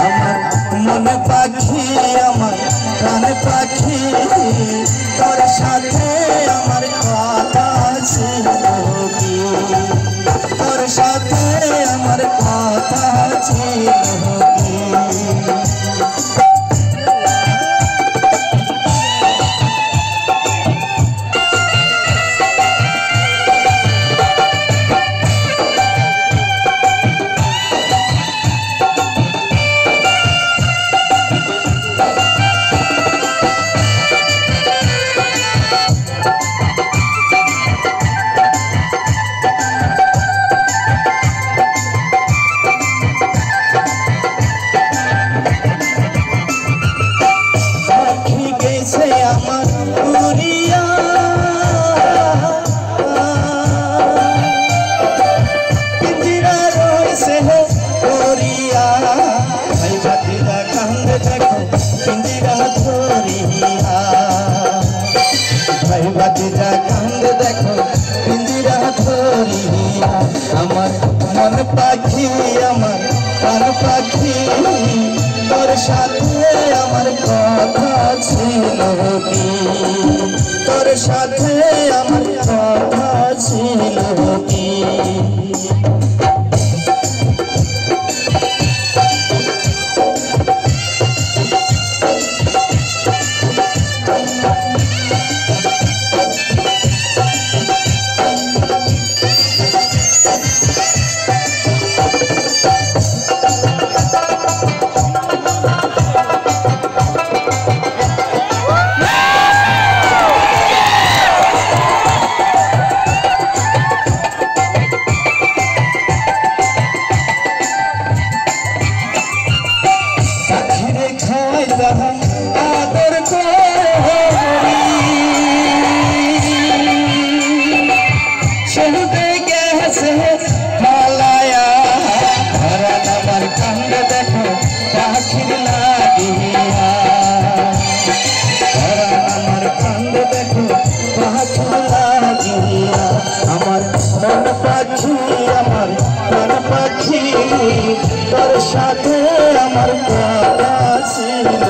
আমার মন পাখি আমার প্রাণ পাখি তোর সাথে আমার কথা ছিল কি তোর সাথে আমার কথা ছিল কি আমার উড়িয়া পিঞ্জিরা রয়েছে উড়িয়া ভাই ভাতিরা কান্দে দেখো পিঞ্জিরা ধরিয়া ভাই ভাতিরা কান্দে দেখো পিঞ্জিরা ধরিয়া আমার মন পাখি আমার প্রাণ পাখি তোর সাথে আমার কথা ছিল কি তোর সাথে আমার কথা ছিল কি আদর করি শুনতে গেছে মালায়া ধরান আমার কান্দে দেখো পাখির লাগিয়া ধরান আমার কান্দে দেখো পাখির লাগিয়া আমার মন পাখি আমার প্রাণ পাখি তোর সাথে আমার কথা ছিল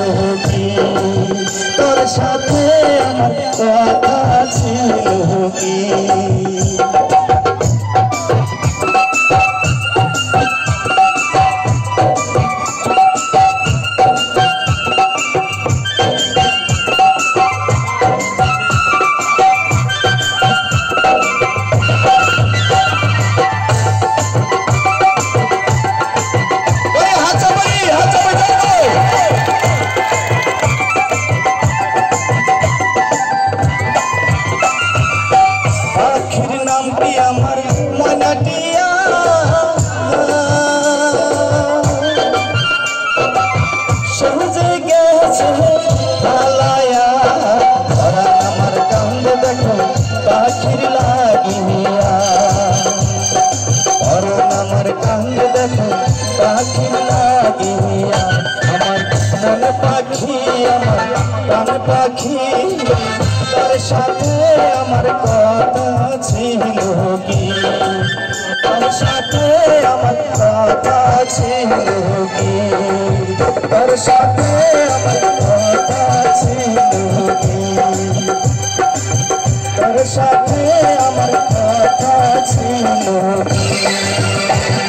কি তোর সাথে আমার কথা ছিল কি আমার মনাটিয়া সহজে গেছে পালায়া ধরান আমার কান্দে দেখো পাখির লাগিয়া ধরান আমার কান্দে দেখো পাখির লাগিয়া আমার মন পাখি আমার প্রাণ পাখি তোর সাথে আমার কথা ছিল কি তোর সাথে আমার কথা ছিল কি তোর সাথে আমার কথা ছিল কি তোর সাথে আমার কথা ছিল কি